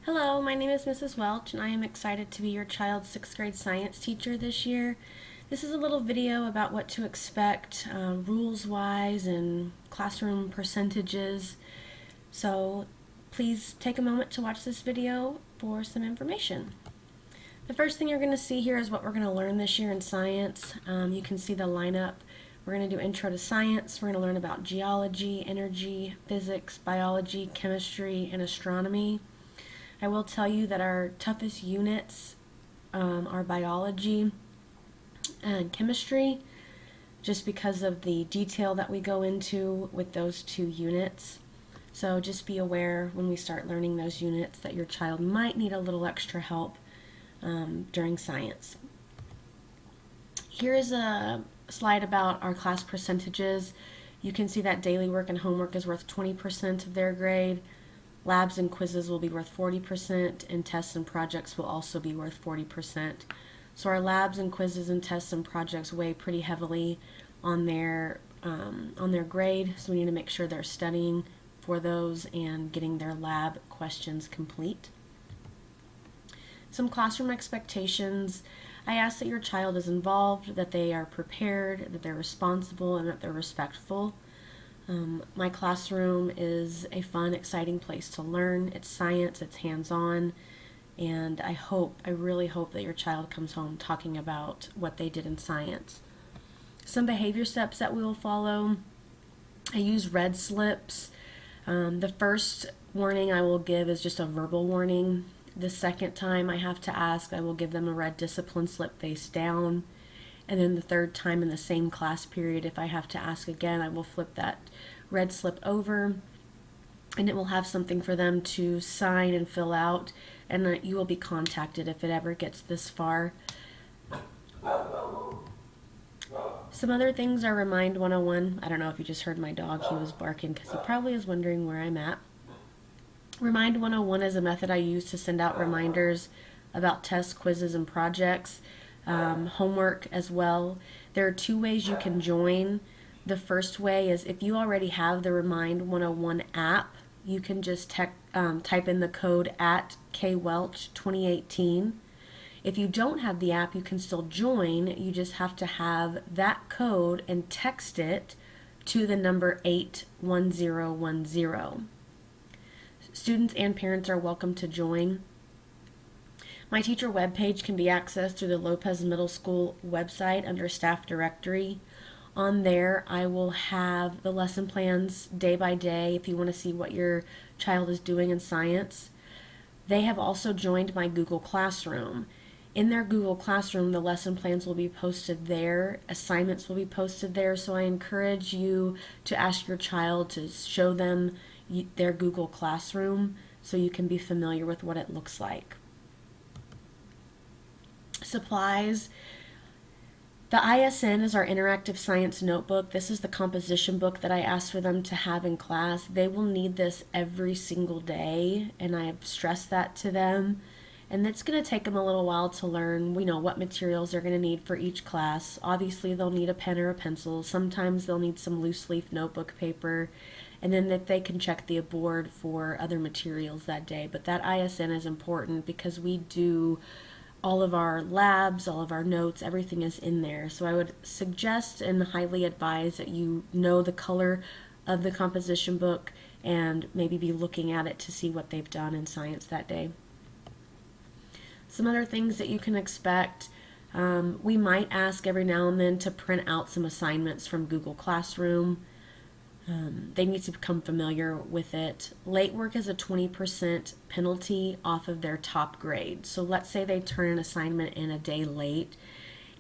Hello, my name is Mrs. Welch, and I am excited to be your child's 6th grade science teacher this year. This is a little video about what to expect rules-wise and classroom percentages. So please take a moment to watch this video for some information. The first thing you're going to see here is what we're going to learn this year in science. You can see the lineup. We're going to do Intro to Science. We're going to learn about geology, energy, physics, biology, chemistry, and astronomy. I will tell you that our toughest units are biology and chemistry, just because of the detail that we go into with those two units. So just be aware when we start learning those units that your child might need a little extra help during science. Here is a slide about our class percentages. You can see that daily work and homework is worth 20% of their grade. Labs and quizzes will be worth 40%, and tests and projects will also be worth 40%. So our labs and quizzes and tests and projects weigh pretty heavily on their grade, so we need to make sure they're studying for those and getting their lab questions complete. Some classroom expectations. I ask that your child is involved, that they are prepared, that they're responsible, and that they're respectful. My classroom is a fun, exciting place to learn. It's science, it's hands-on, and I really hope that your child comes home talking about what they did in science. Some behavior steps that we will follow. I use red slips. The first warning I will give is just a verbal warning. The second time I have to ask, I will give them a red discipline slip face down. And then the third time in the same class period, if I have to ask again, I will flip that red slip over, and it will have something for them to sign and fill out, and you will be contacted if it ever gets this far. Some other things are Remind 101. I don't know if you just heard my dog. He was barking because he probably is wondering where I'm at. Remind 101 is a method I use to send out reminders about tests, quizzes, and projects. Homework as well. There are two ways you can join. The first way is if you already have the Remind 101 app, you can just type in the code at KWelch 2018. If you don't have the app, you can still join. You just have to have that code and text it to the number 81010. Students and parents are welcome to join. My teacher webpage can be accessed through the Lopez Middle School website under Staff Directory. On there, I will have the lesson plans day by day if you want to see what your child is doing in science. They have also joined my Google Classroom. In their Google Classroom, the lesson plans will be posted there, assignments will be posted there, so I encourage you to ask your child to show them their Google Classroom so you can be familiar with what it looks like. Supplies. The ISN is our interactive science notebook. This is the composition book that I asked for them to have in class. They will need this every single day, and I have stressed that to them. And it's going to take them a little while to learn, what materials they're going to need for each class. Obviously, they'll need a pen or a pencil. Sometimes they'll need some loose leaf notebook paper, and then that they can check the board for other materials that day. But that ISN is important because we do all of our labs, all of our notes, everything is in there. So I would suggest and highly advise that you know the color of the composition book and maybe be looking at it to see what they've done in science that day. Some other things that you can expect. We might ask every now and then to print out some assignments from Google Classroom. They need to become familiar with it. Late work is a 20% penalty off of their top grade. So let's say they turn an assignment in a day late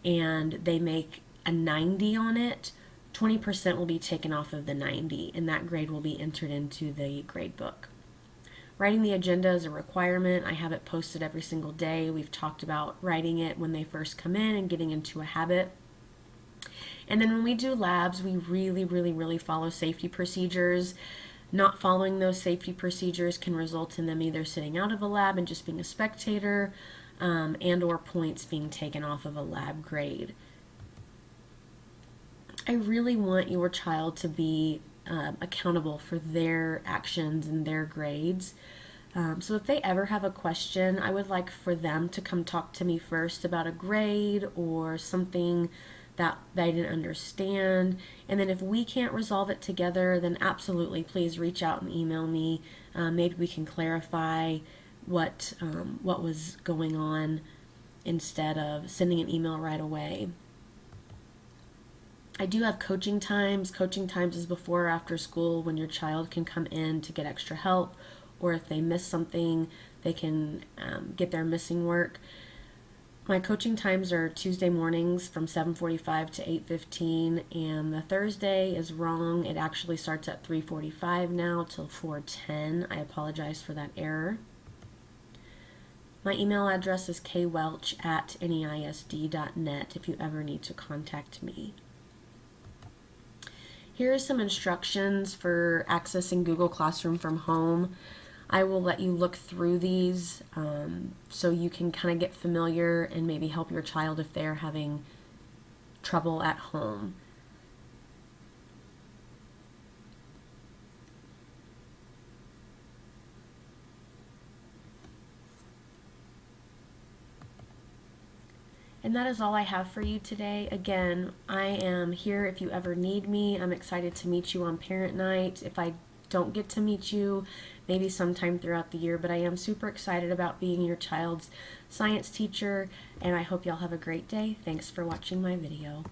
and they make a 90 on it, 20% will be taken off of the 90, and that grade will be entered into the grade book. Writing the agenda is a requirement. I have it posted every single day. We've talked about writing it when they first come in and getting into a habit. And then when we do labs, we really follow safety procedures. Not following those safety procedures can result in them either sitting out of a lab and just being a spectator, and or points being taken off of a lab grade. I really want your child to be accountable for their actions and their grades. So if they ever have a question, I would like for them to come talk to me first about a grade or something that they didn't understand. And then if we can't resolve it together, then absolutely please reach out and email me. Maybe we can clarify what was going on instead of sending an email right away. I do have coaching times. Coaching times is before or after school when your child can come in to get extra help, or if they miss something, they can get their missing work. My coaching times are Tuesday mornings from 7:45 to 8:15, and the Thursday is wrong. It actually starts at 3:45 now till 4:10. I apologize for that error. My email address is kwelch@neisd.net if you ever need to contact me. Here are some instructions for accessing Google Classroom from home. I will let you look through these so you can kind of get familiar and maybe help your child if they're having trouble at home. And that is all I have for you today. Again, I am here if you ever need me. I'm excited to meet you on parent night. If I don't get to meet you, maybe sometime throughout the year, but I am super excited about being your child's science teacher, and I hope y'all have a great day. Thanks for watching my video.